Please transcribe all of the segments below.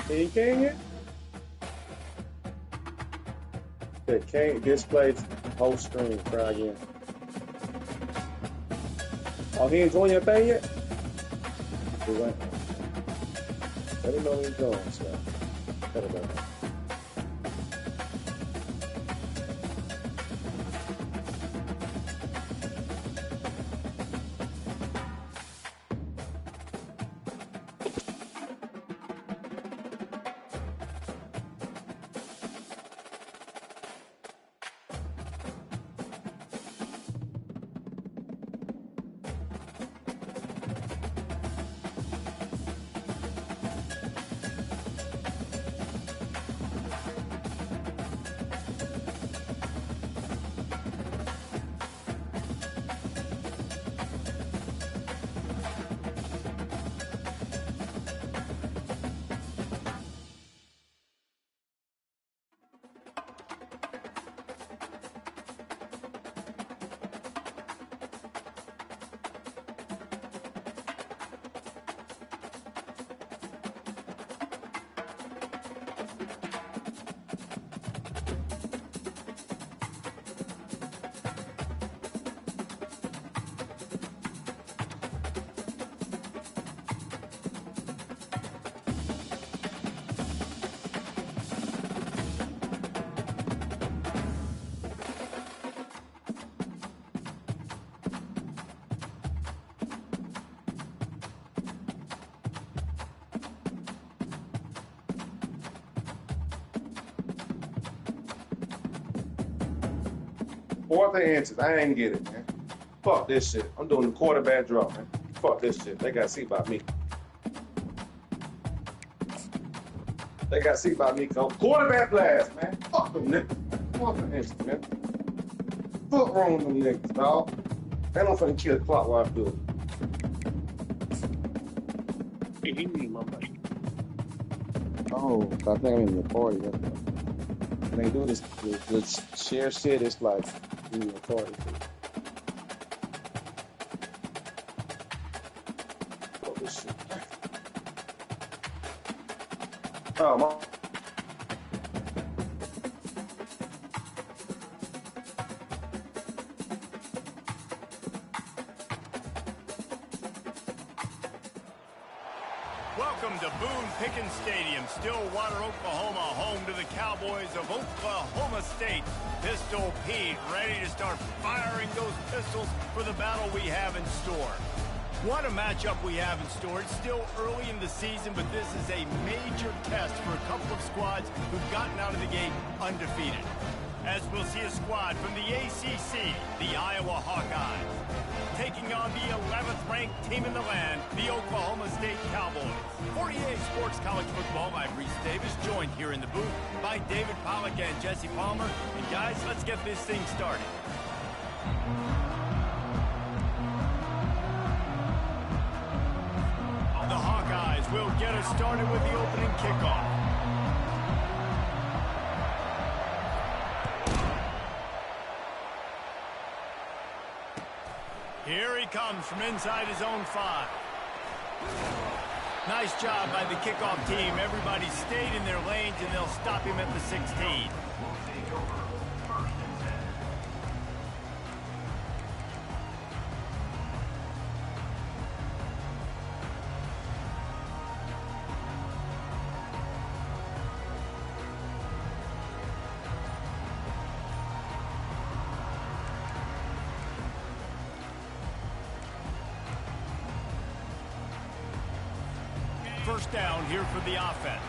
He can't. It can't display whole screen. Try again. Oh, he ain't joined your thing yet? He went. Let me know when he's going, so. Better go. Fourth and inches. I ain't get it, man. Fuck this shit. I'm doing the quarterback draw, man. Fuck this shit. They got to see about me. They got to see about me. Quarterback blast, man. Fuck them niggas. Fourth and inches, man. Fuck wrong with them niggas, dog. They don't fucking kill the clock while I do it. Oh, I think I'm in the party. When they do this, the share shit, it's like in the party. Oh, this shit. Oh, my. Welcome to Boone Pickens Stadium, Stillwater, Oklahoma, home to the Cowboys of Oklahoma State. Pistol Pete ready to start firing those pistols for the battle we have in store. What a matchup we have in store. It's still early in the season, but this is a major test for a couple of squads who've gotten out of the gate undefeated. As we'll see a squad from the ACC, the Iowa Hawkeyes, taking on the 11th ranked team in the land, the Oklahoma State Cowboys. 48 Sports College Football, I'm Reese Davis, joined here in the booth by David Pollack and Jesse Palmer. And guys, let's get this thing started. The Hawkeyes will get us started with the opening kickoff. Here he comes from inside his own 5. Nice job by the kickoff team. Everybody stayed in their lanes, and they'll stop him at the 16. First down here for the offense.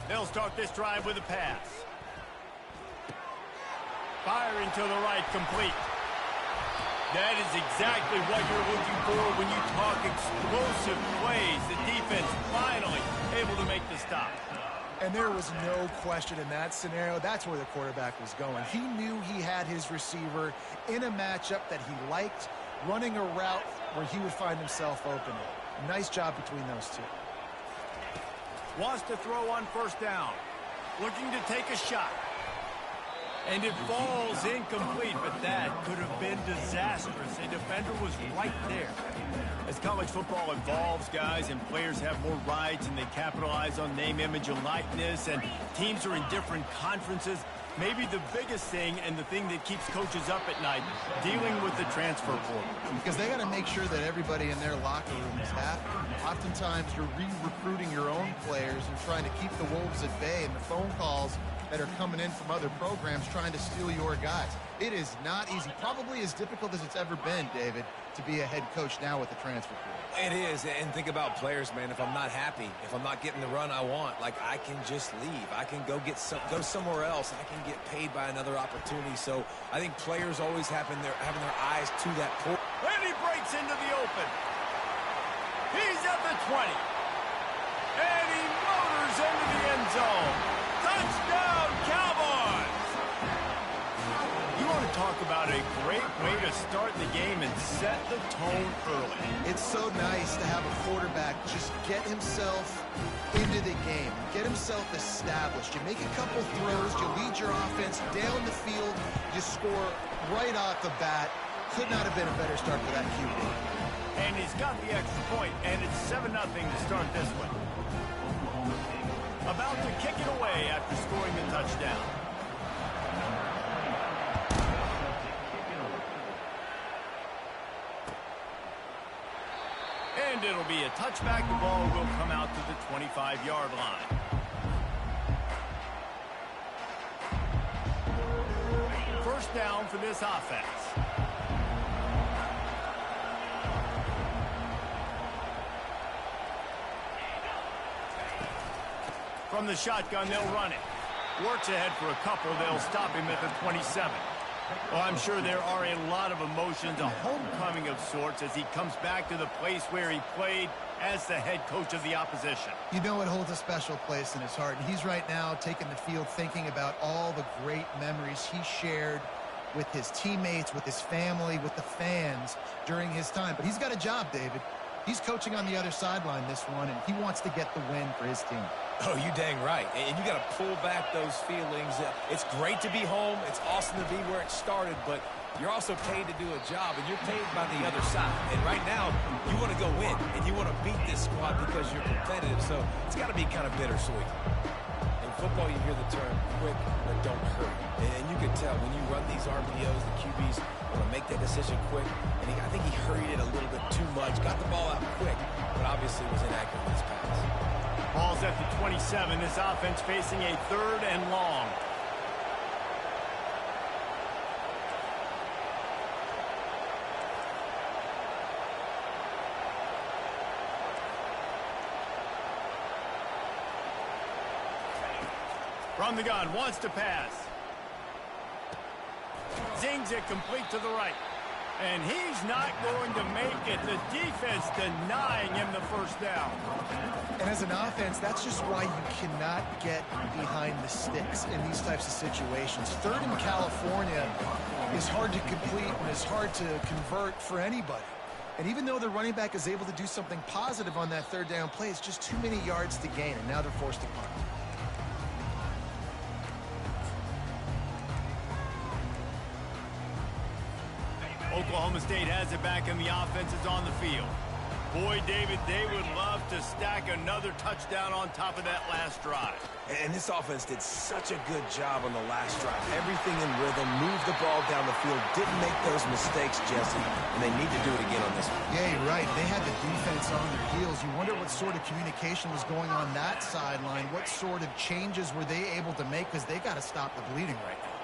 They'll start this drive with a pass. Firing to the right, complete. That is exactly what you're looking for when you talk explosive plays. The defense finally able to make the stop. And there was no question in that scenario. That's where the quarterback was going. He knew he had his receiver in a matchup that he liked, running a route where he would find himself open. Nice job between those two. Wants to throw on first down. Looking to take a shot. And it falls incomplete, but that could have been disastrous. A defender was right there. As college football evolves, guys, and players have more rights and they capitalize on name, image, and likeness, and teams are in different conferences, maybe the biggest thing and the thing that keeps coaches up at night, dealing with the transfer portal. Because they got to make sure that everybody in their locker room is happy. Oftentimes, you're re-recruiting your own players and trying to keep the wolves at bay, and the phone calls that are coming in from other programs trying to steal your guys. It is not easy. Probably as difficult as it's ever been, David, to be a head coach now with the transfer portal. It is, and think about players, man. If I'm not happy, if I'm not getting the run I want, like, I can just leave. I can go somewhere else. I can get paid by another opportunity. So I think players always having their eyes to that portal. And he breaks into the open. He's at the 20. And he motors into the end zone. Touchdown, Cowboys! You want to talk about a great way to start the game and set the tone early. It's so nice to have a quarterback just get himself into the game, get himself established. You make a couple throws, you lead your offense down the field, you score right off the bat. Could not have been a better start for that QB. And he's got the extra point, and it's 7-0 to start this one. About to kick it away after scoring the touchdown. And it'll be a touchback. The ball will come out to the 25-yard line. First down for this offense. From the shotgun, they'll run it. Works ahead for a couple. They'll stop him at the 27. Well, I'm sure there are a lot of emotions, a homecoming of sorts, as he comes back to the place where he played as the head coach of the opposition. You know it holds a special place in his heart, and he's right now taking the field thinking about all the great memories he shared with his teammates, with his family, with the fans during his time. But he's got a job, David. He's coaching on the other sideline this one, and he wants to get the win for his team. Oh, you dang right. And you got to pull back those feelings. It's great to be home. It's awesome to be where it started, but you're also paid to do a job, and you're paid by the other side. And right now, you want to go win, and you want to beat this squad because you're competitive, so it's got to be kind of bittersweet. In football, you hear the term quick but don't hurry. And you can tell when you run these RPOs, the QBs want to make that decision quick. And I think he hurried it a little bit too much, got the ball out quick, but obviously was inaccurate with his pass. Ball's at the 27. This offense facing a 3rd and long. From the gun, wants to pass. Zings it complete to the right. And he's not going to make it. The defense denying him the first down. And as an offense, that's just why you cannot get behind the sticks in these types of situations. 3rd in California is hard to complete and is hard to convert for anybody. And even though the running back is able to do something positive on that 3rd down play, it's just too many yards to gain, and now they're forced to punt. Oklahoma State has it back, and the offense is on the field. Boy, David, they would love to stack another touchdown on top of that last drive. And this offense did such a good job on the last drive. Everything in rhythm, moved the ball down the field, didn't make those mistakes, Jesse, and they need to do it again on this one. Yeah, you're right. They had the defense on their heels. You wonder what sort of communication was going on that sideline. What sort of changes were they able to make, because they got to stop the bleeding right now.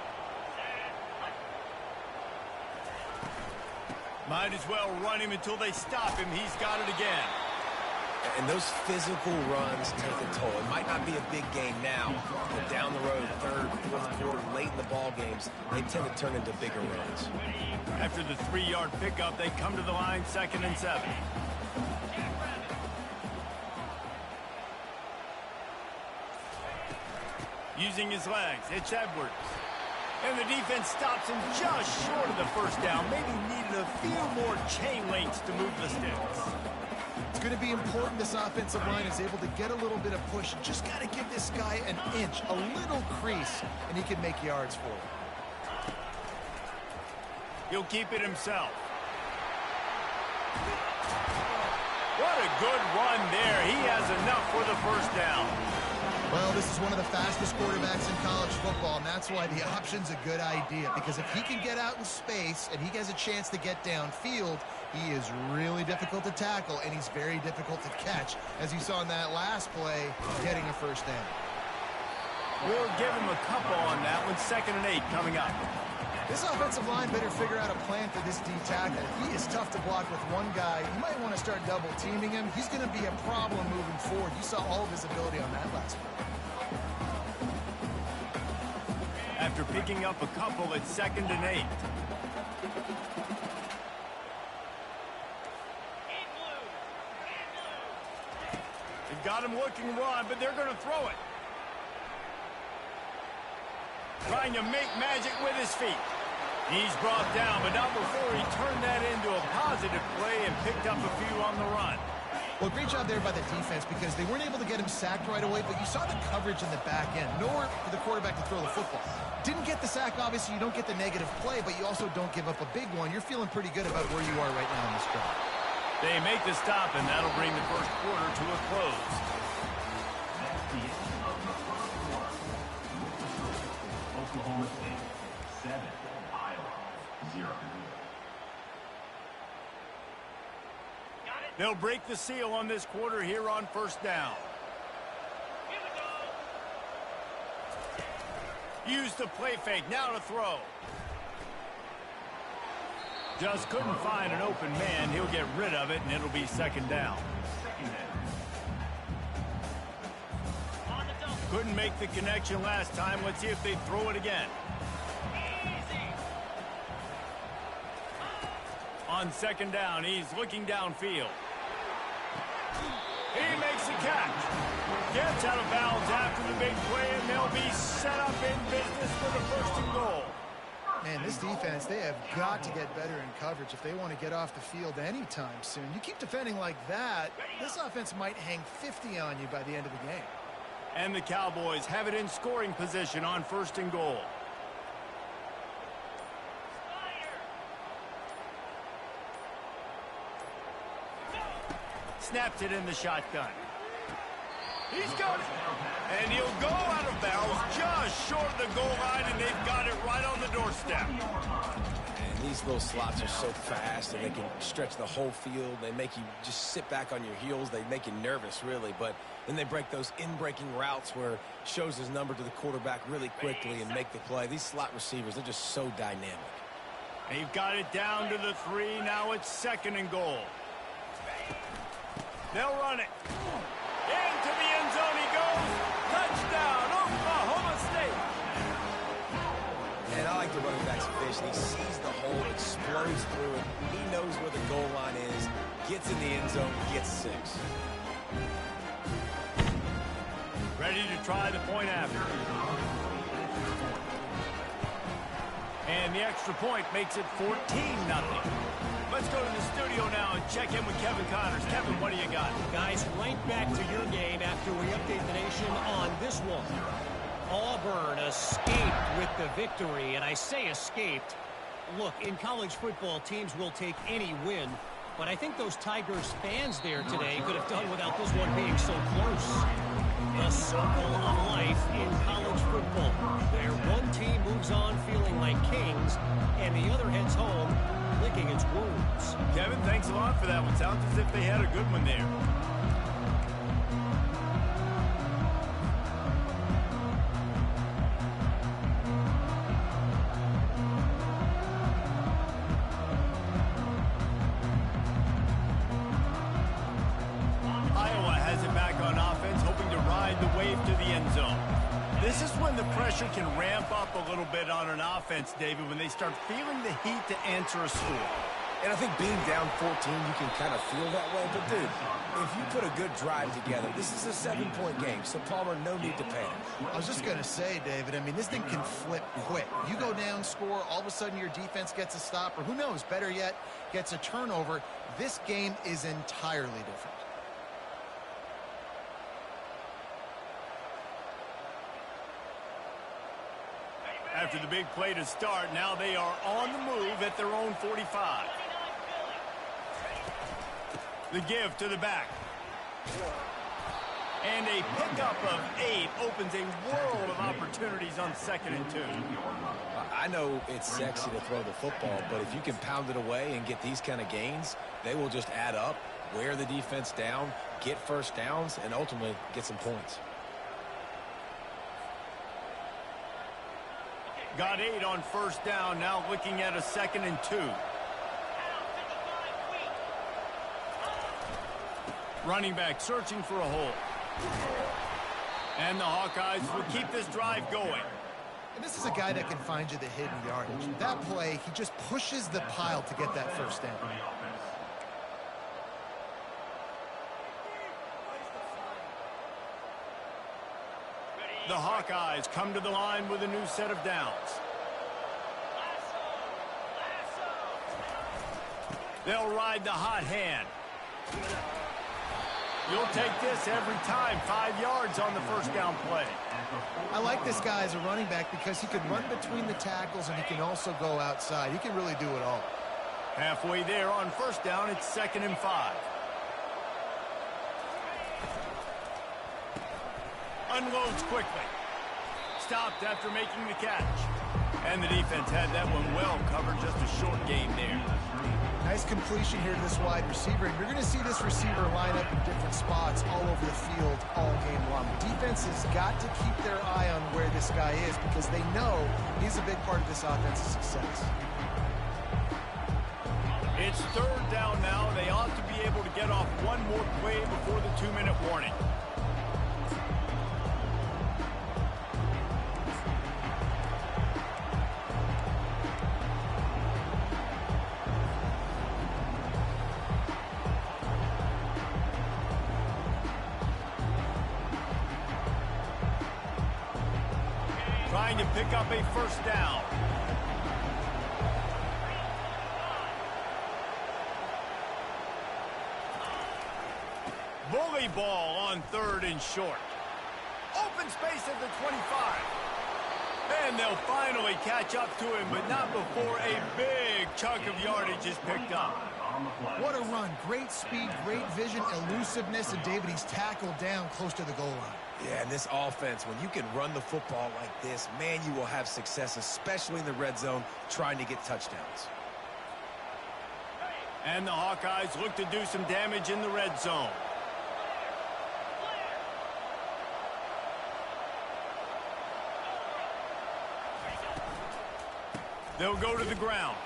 Might as well run him until they stop him. He's got it again. And those physical runs take a toll. It might not be a big game now, but down the road, 3rd, 4th quarter, late in the ball games, they tend to turn into bigger runs. After the 3-yard pickup, they come to the line, 2nd and 7. Using his legs, it's Edwards. And the defense stops him just short of the first down. Maybe needed a few more chain links to move the sticks. It's going to be important this offensive line is able to get a little bit of push. Just got to give this guy an inch, a little crease, and he can make yards for it. He'll keep it himself. What a good run there. He has enough for the first down. Well, this is one of the fastest quarterbacks in college football, and that's why the option's a good idea. Because if he can get out in space and he has a chance to get downfield, he is really difficult to tackle, and he's very difficult to catch, as you saw in that last play, getting a first down. We'll give him a couple on that one. 2nd and 8 coming up. This offensive line better figure out a plan for this D tackle. He is tough to block with one guy. You might want to start double teaming him. He's going to be a problem moving forward. You saw all of his ability on that last play. After picking up a couple, it's 2nd and 8. They've got him looking run, but they're going to throw it. Trying to make magic with his feet. He's brought down, but not before he turned that into a positive play and picked up a few on the run. Well, great job there by the defense because they weren't able to get him sacked right away, but you saw the coverage in the back end. Nowhere for the quarterback to throw the football. Didn't get the sack, obviously. You don't get the negative play, but you also don't give up a big one. You're feeling pretty good about where you are right now in this drive. They make the stop, and that'll bring the first quarter to a close. Oklahoma State 7, Iowa 0. They'll break the seal on this quarter here on first down. Use the play fake, now to throw. Just couldn't find an open man. He'll get rid of it, and it'll be 2nd down. Couldn't make the connection last time. Let's see if they throw it again. On 2nd down, he's looking downfield. He makes the catch. Gets out of bounds after the big play, and they'll be set up in business for the 1st and goal. Man, this defense, they have got to get better in coverage if they want to get off the field anytime soon. You keep defending like that, this offense might hang 50 on you by the end of the game. And the Cowboys have it in scoring position on 1st and goal. Snapped it in the shotgun. He's got it. And he'll go out of bounds just short of the goal line, and they've got it right on the doorstep. And these little slots are so fast, and they can stretch the whole field. They make you just sit back on your heels. They make you nervous, really. But then they break those in-breaking routes where shows his number to the quarterback really quickly and make the play. These slot receivers, they're just so dynamic. They've got it down to the 3. Now it's 2nd and goal. They'll run it. Into the end zone he goes. Touchdown, Oklahoma State. And I like the running back's vision. He sees the hole, explodes through it. He knows where the goal line is, gets in the end zone, gets 6. Ready to try the point after. And the extra point makes it 14-0. Let's go to the studio now and check in with Kevin Connors. Kevin, what do you got? Guys, right back to your game after we update the nation on this one. Auburn escaped with the victory, and I say escaped. Look, in college football, teams will take any win, but I think those Tigers fans there today could have done without this one being so close. The circle of life in college football, where one team moves on feeling like kings, and the other heads home licking its wounds. Kevin, thanks a lot for that one. Sounds as if they had a good one there. Iowa has it back on offense, hoping to ride the wave to the end zone. This is when the pressure can ramp up a little bit on an offense, David, when they start feeling the heat to answer a score. And I think being down 14, you can kind of feel that way. But, dude, if you put a good drive together, this is a 7-point game, so Palmer, no need to panic. I was just going to say, David, I mean, this thing can flip quick. You go down, score, all of a sudden your defense gets a stop, or who knows, better yet, gets a turnover. This game is entirely different. After to the big play to start. Now they are on the move at their own 45. The give to the back. And a pickup of 8 opens a world of opportunities on 2nd and 2. I know it's sexy to throw the football, but if you can pound it away and get these kind of gains, they will just add up, wear the defense down, get first downs, and ultimately get some points. Got 8 on 1st down, now looking at a 2nd and 2. Running back searching for a hole. And the Hawkeyes will keep this drive going. And this is a guy that can find you the hidden yardage. That play, he just pushes the pile to get that 1st down. The Hawkeyes come to the line with a new set of downs. They'll ride the hot hand. You'll take this every time. 5 yards on the 1st down play. I like this guy as a running back because he can run between the tackles and he can also go outside. He can really do it all. Halfway there on 1st down, it's 2nd and 5. Unloads quickly. Stopped after making the catch. And the defense had that one well covered. Just a short gain there. Nice completion here to this wide receiver. And you're going to see this receiver line up in different spots all over the field all game long. The defense has got to keep their eye on where this guy is because they know he's a big part of this offense's success. It's 3rd down now. They ought to be able to get off one more play before the 2-minute warning. Trying to pick up a 1st down. Bully ball on 3rd and short. Open space at the 25. And they'll finally catch up to him, but not before a big chunk of yardage is picked up. What a run. Great speed, great vision, elusiveness, and David, he's tackled down close to the goal line. Yeah, and this offense, when you can run the football like this, man, you will have success, especially in the red zone, trying to get touchdowns. And the Hawkeyes look to do some damage in the red zone. They'll go to the ground.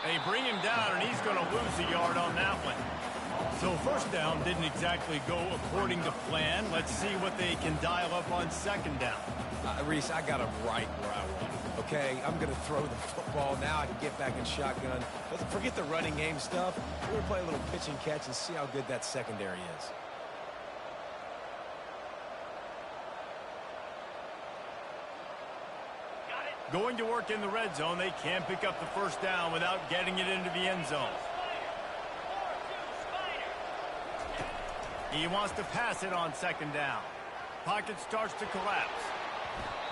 They bring him down, and he's going to lose a yard on that one. So 1st down didn't exactly go according to plan. Let's see what they can dial up on 2nd down. Reese, I got him right where I want him. Okay, I'm going to throw the football. Now I can get back in shotgun. Let's forget the running game stuff. We're going to play a little pitch and catch and see how good that secondary is. Going to work in the red zone, they can't pick up the 1st down without getting it into the end zone. He wants to pass it on 2nd down. Pocket starts to collapse.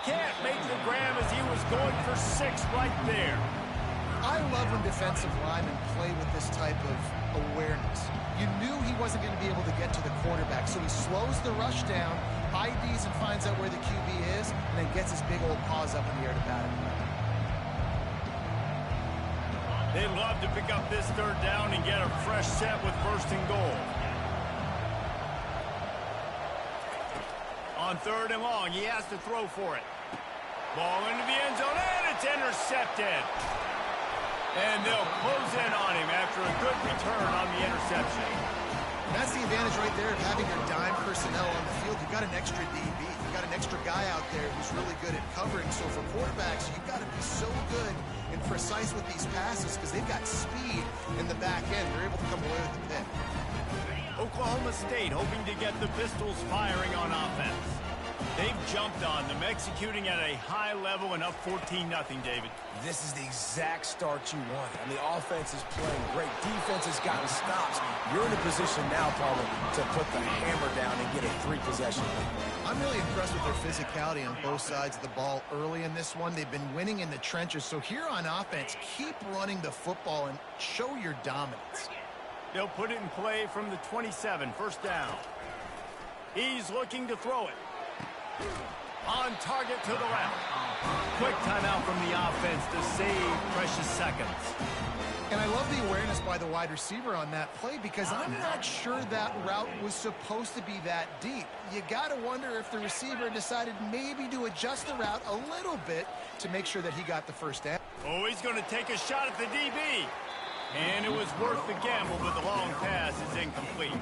Can't make the grab as he was going for 6 right there. I love when defensive linemen play with this type of awareness. You knew he wasn't going to be able to get to the quarterback, so he slows the rush down, IDs and finds out where the QB is, and then gets his big old paws up in the air to bat him. They'd love to pick up this 3rd down and get a fresh set with 1st and goal. On 3rd and long, he has to throw for it. Ball into the end zone, and it's intercepted. And they'll close in on him after a good return on the interception. And that's the advantage right there of having your dime personnel on the field. You've got an extra DB. You've got an extra guy out there who's really good at covering. So for quarterbacks, you've got to be so good and precise with these passes because they've got speed in the back end. They're able to come away with the pick. Oklahoma State hoping to get the Pistols firing on offense. They've jumped on them, executing at a high level and up 14-0, David. This is the exact start you wanted. I mean, the offense is playing great. Defense has gotten stops. You're in a position now, Palmer, to put the hammer down and get a 3-possession lead. I'm really impressed with their physicality on both sides of the ball early in this one. They've been winning in the trenches. So here on offense, keep running the football and show your dominance. They'll put it in play from the 27, first down. He's looking to throw it. On target to the left. Quick timeout from the offense to save precious seconds. And I love the awareness by the wide receiver on that play because I'm not sure that route was supposed to be that deep. You got to wonder if the receiver decided maybe to adjust the route a little bit to make sure that he got the first down. Oh, he's going to take a shot at the DB. And it was worth the gamble, but the long pass is incomplete.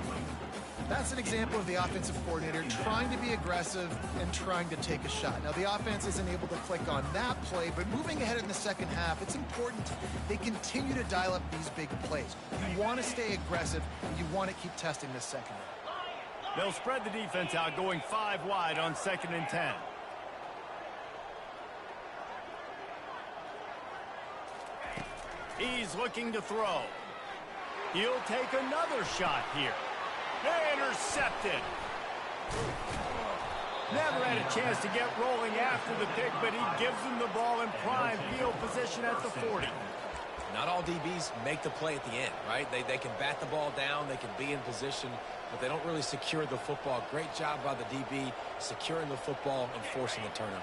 That's an example of the offensive coordinator trying to be aggressive and trying to take a shot. Now, the offense isn't able to click on that play, but moving ahead in the second half, it's important they continue to dial up these big plays. You want to stay aggressive, and you want to keep testing this secondary. They'll spread the defense out, going 5 wide on 2nd and 10. He's looking to throw. He'll take another shot here. Intercepted. Never had a chance to get rolling after the pick, but he gives him the ball in prime field position at the 40. Not all DBs make the play at the end, right? They can bat the ball down, they can be in position, but they don't really secure the football. Great job by the DB securing the football and forcing the turnover.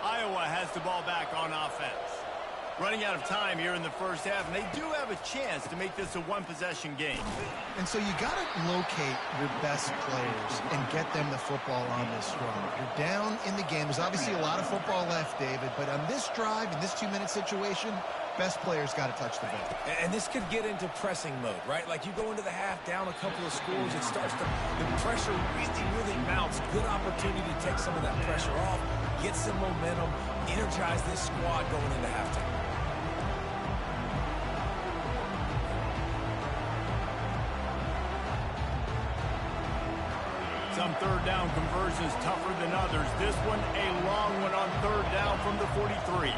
Iowa has the ball back on offense. Running out of time here in the first half, and they do have a chance to make this a one-possession game. And so you got to locate your best players and get them the football on this run. You're down in the game. There's obviously a lot of football left, David, but on this drive, in this 2-minute situation, best players got to touch the ball. And this could get into pressing mode, right? Like you go into the half down a couple of scores, it starts to, the pressure really mounts. Good opportunity to take some of that pressure off, get some momentum, energize this squad going into halftime. Some third down conversions tougher than others. This one a long one on 3rd down from the 43.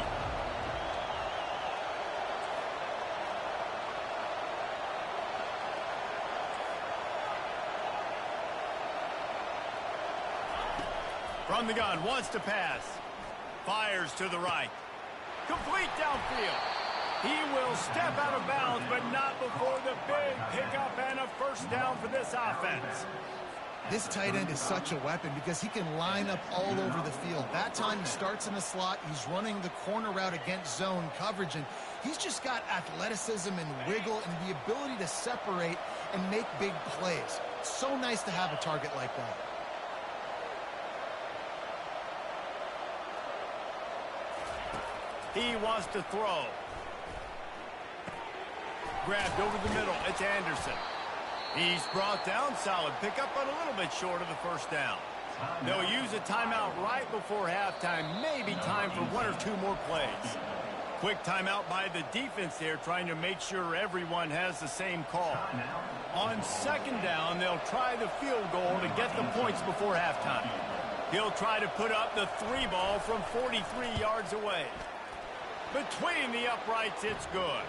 From the gun, wants to pass. Fires to the right. Complete downfield. He will step out of bounds, but not before the big pickup and a first down for this offense. This tight end is such a weapon because he can line up all over the field. That time he starts in the slot. He's running the corner route against zone coverage, and he's just got athleticism and wiggle and the ability to separate and make big plays. It's so nice to have a target like that. He wants to throw. Grabbed over the middle. It's Anderson. He's brought down solid. Pick up on a little bit short of the first down. They'll use a timeout right before halftime. Maybe time for 1 or 2 more plays. Quick timeout by the defense there, trying to make sure everyone has the same call. On 2nd down, they'll try the field goal to get the points before halftime. He'll try to put up the 3 ball from 43 yards away. Between the uprights, it's good.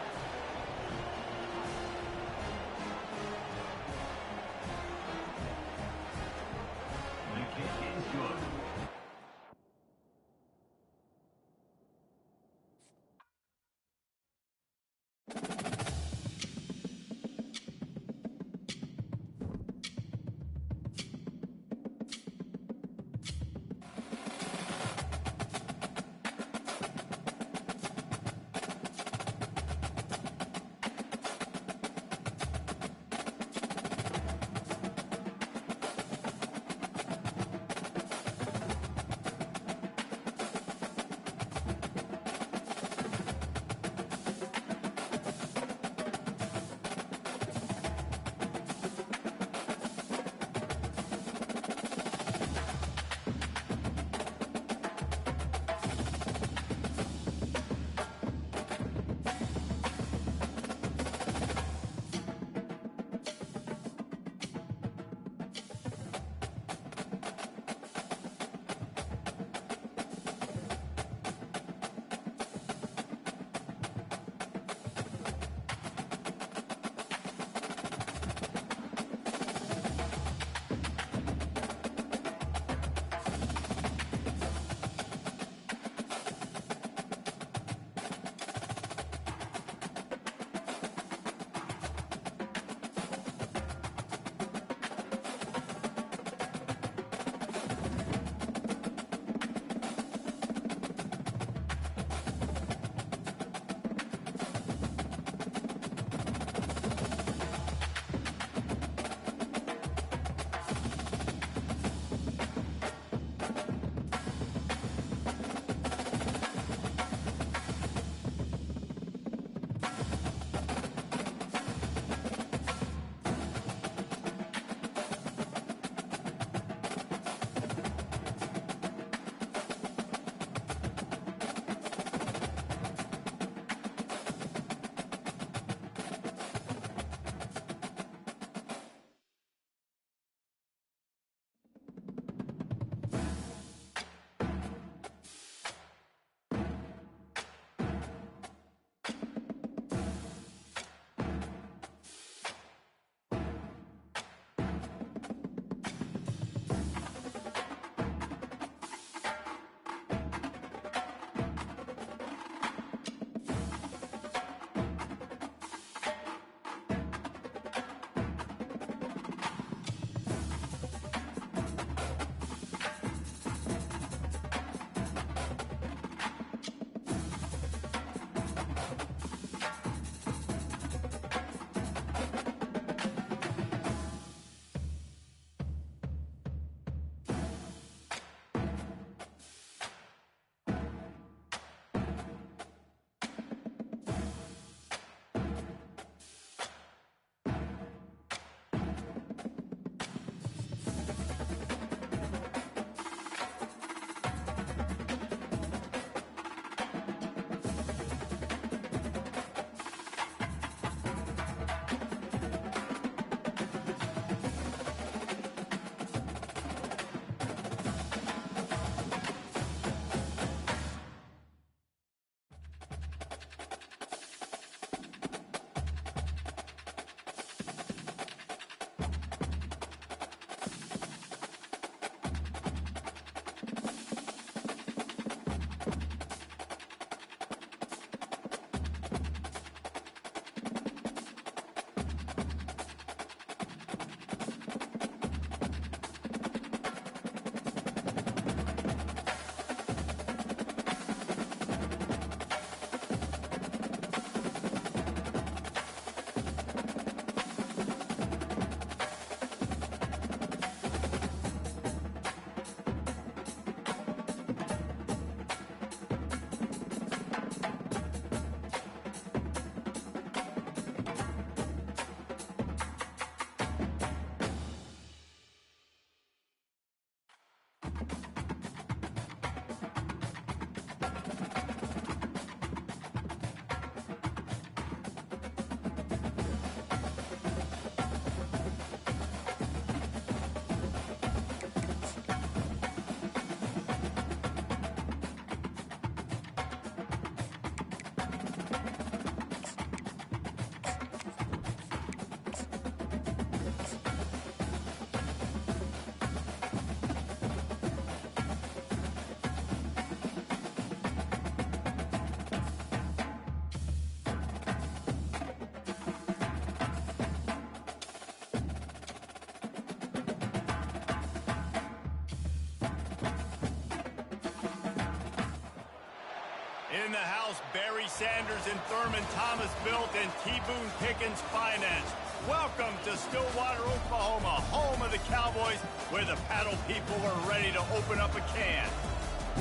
In the house, Barry Sanders and Thurman Thomas built and T. Boone Pickens financed. Welcome to Stillwater, Oklahoma, home of the Cowboys, where the paddle people are ready to open up a can.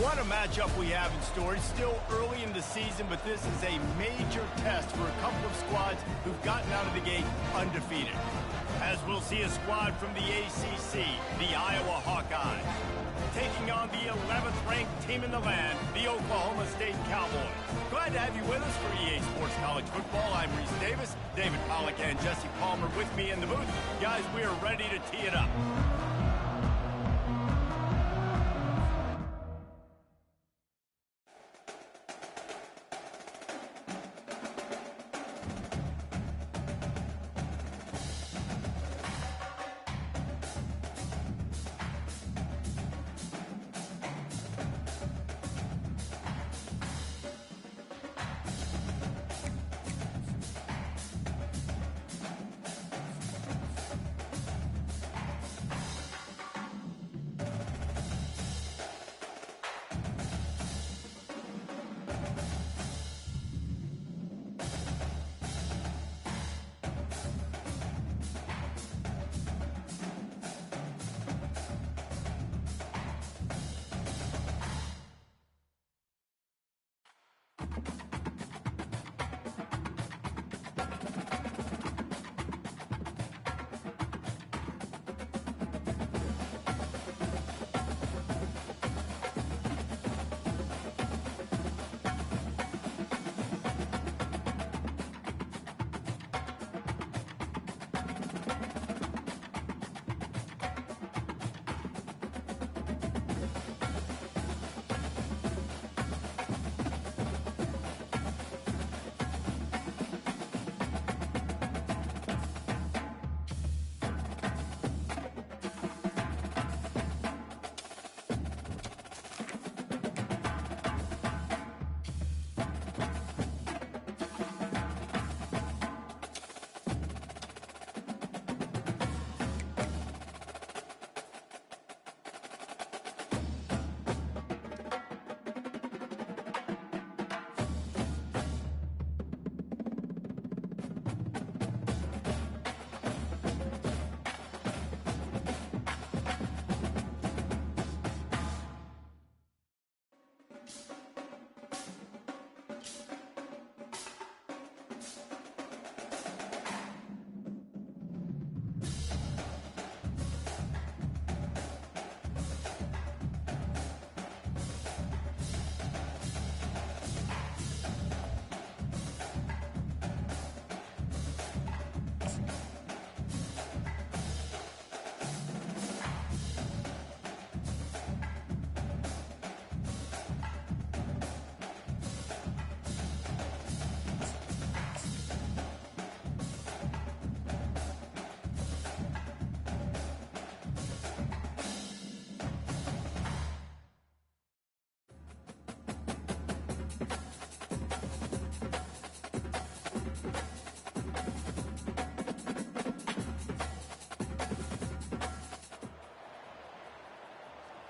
What a matchup we have in store. It's still early in the season, but this is a major test for a couple of squads who've gotten out of the gate undefeated. As we'll see a squad from the ACC, the Iowa Hawkeyes, taking on the 11th ranked team in the land, the Oklahoma State Cowboys. Glad to have you with us for EA Sports College Football. I'm Reese Davis, David Pollack and Jesse Palmer with me in the booth. Guys, we are ready to tee it up.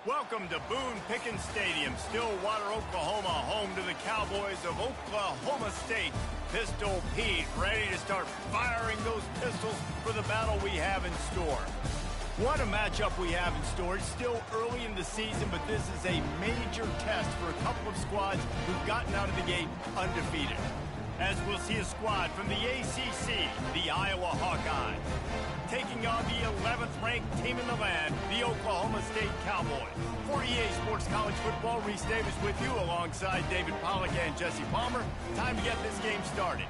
Welcome to Boone Pickens Stadium, Stillwater, Oklahoma, home to the Cowboys of Oklahoma State. Pistol Pete ready to start firing those pistols for the battle we have in store. What a matchup we have in store. It's still early in the season, but this is a major test for a couple of squads who've gotten out of the gate undefeated. as we'll see a squad from the ACC, the Iowa Hawkeyes, taking on the 11th ranked team in the land, the Oklahoma State Cowboys. For EA Sports College Football, Reese Davis with you alongside David Pollack and Jesse Palmer. Time to get this game started.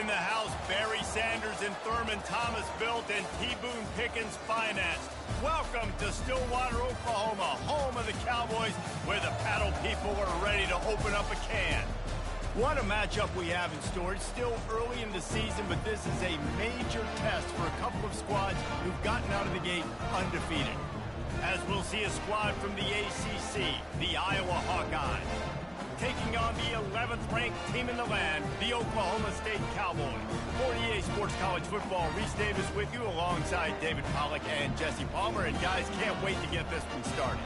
in the house, Barry Sanders and Thurman Thomas built and T. Boone Pickens financed. Welcome to Stillwater, Oklahoma, home of the Cowboys, where the paddle people are ready to open up a can. What a matchup we have in store. It's still early in the season, but this is a major test for a couple of squads who've gotten out of the gate undefeated. As we'll see a squad from the ACC, the Iowa Hawkeyes, taking on the 11th-ranked team in the land, the Oklahoma State Cowboys. For EA Sports College Football, Reese Davis with you alongside David Pollack and Jesse Palmer. And guys, can't wait to get this one started.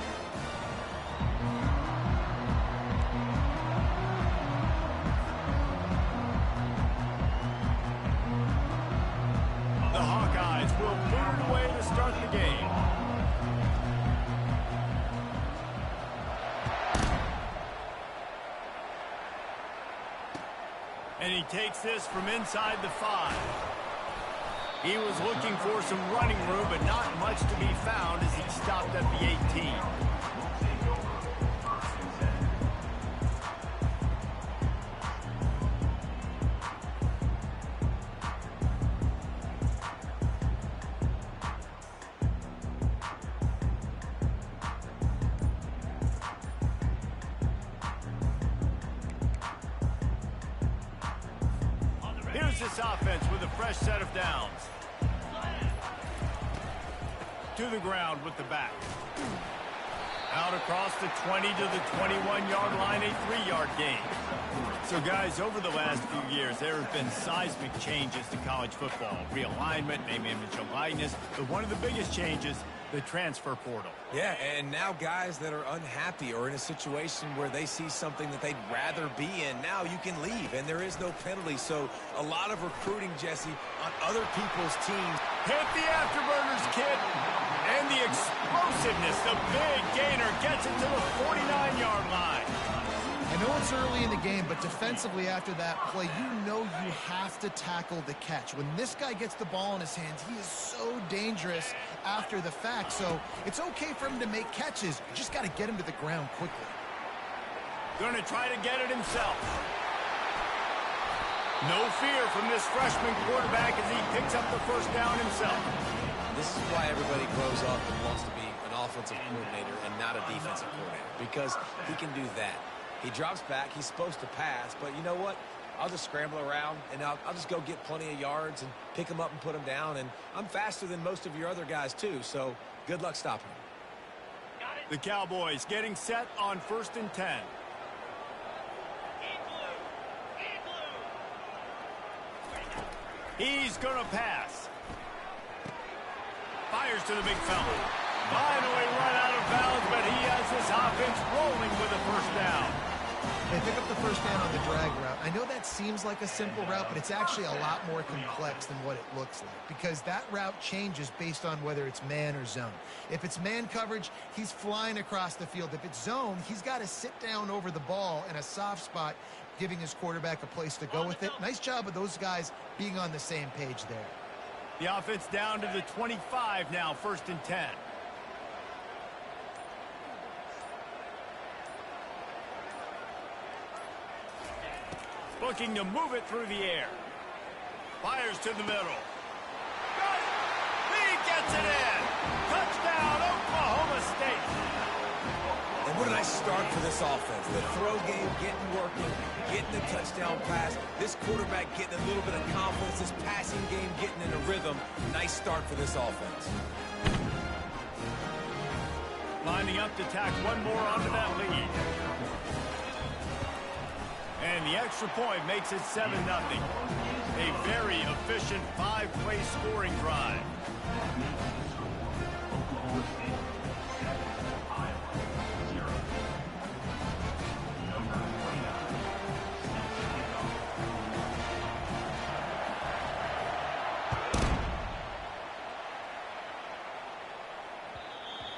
The Hawkeyes will boot it away to start the game. And he takes this from inside the 5. He was looking for some running room, but not much to be found as he stopped at the 18. Here's this offense with a fresh set of downs. To the ground with the back. Out across the 20 to the 21-yard line, a 3-yard gain. So, guys, over the last few years, there have been seismic changes to college football. Realignment, name, image, and likeness. But one of the biggest changes, the transfer portal. Yeah, and now guys that are unhappy or in a situation where they see something that they'd rather be in, now you can leave, and there is no penalty. So a lot of recruiting, Jesse, on other people's teams. Hit the afterburners, kid. And the explosiveness, the big gainer, gets it to the 49-yard line. I know it's early in the game, but defensively after that play, you know you have to tackle the catch. When this guy gets the ball in his hands, he is so dangerous after the fact. So it's okay for him to make catches. You just got to get him to the ground quickly. Going to try to get it himself. No fear from this freshman quarterback as he picks up the first down himself. This is why everybody grows up and wants to be an offensive coordinator and not a defensive coordinator, because he can do that. He drops back. He's supposed to pass, but you know what? I'll just scramble around, and I'll just go get plenty of yards and pick them up and put them down, and I'm faster than most of your other guys, too, so good luck stopping him. The Cowboys getting set on 1st and 10. He's going to pass. Fires to the big fella. Finally run out of bounds, but he has this offense rolling with a first down. They pick up the first down on the drag route. I know that seems like a simple route, but it's actually a lot more complex than what it looks like, because that route changes based on whether it's man or zone. If it's man coverage, he's flying across the field. If it's zone, he's got to sit down over the ball in a soft spot, giving his quarterback a place to go with it. Nice job of those guys being on the same page there. The offense down to the 25 now, 1st and 10. Looking to move it through the air. Fires to the middle. Got it! He gets it in! Touchdown, Oklahoma State! And what a nice start for this offense. The throw game getting working, getting the touchdown pass. This quarterback getting a little bit of confidence. This passing game getting in a rhythm. Nice start for this offense. Lining up to tack one more onto that lead. And the extra point makes it 7-0. A very efficient 5-play scoring drive. Oklahoma State 7, Iowa 0. Number 29,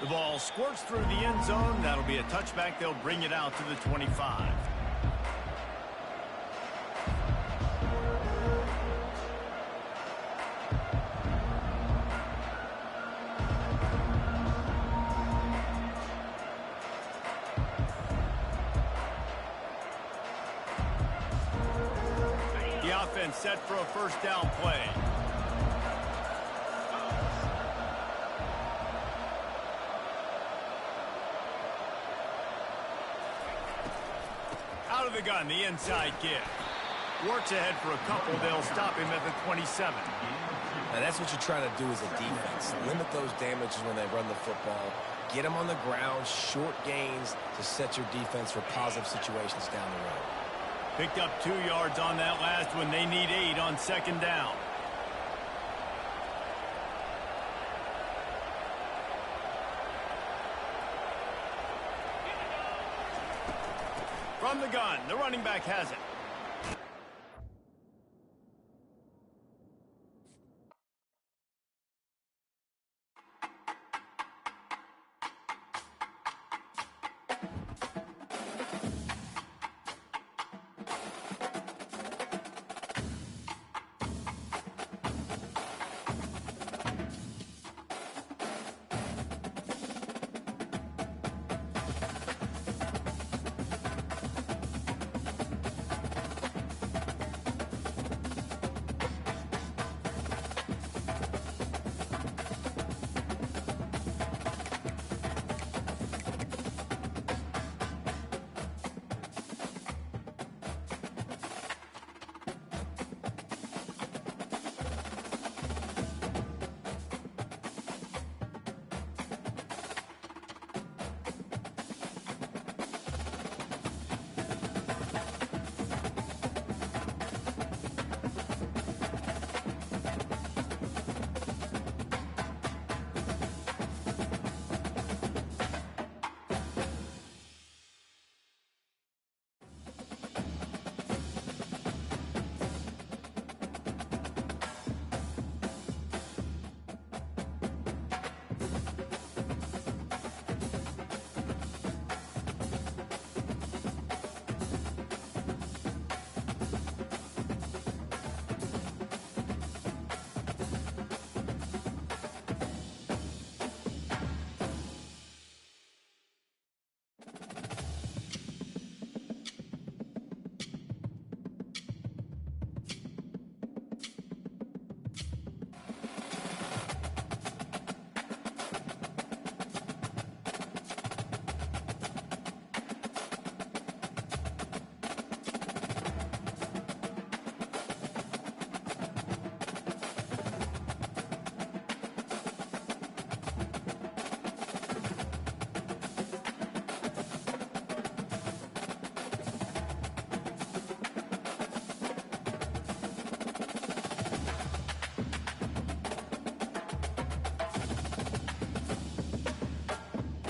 The ball squirts through the end zone. That'll be a touchback. They'll bring it out to the 25. and set for a first down play. Out of the gun, the inside give. Works ahead for a couple. They'll stop him at the 27. Now that's what you're trying to do as a defense. Limit those damages when they run the football. Get them on the ground, short gains to set your defense for positive situations down the road. Picked up 2 yards on that last one. They need 8 on second down. From the gun, the running back has it.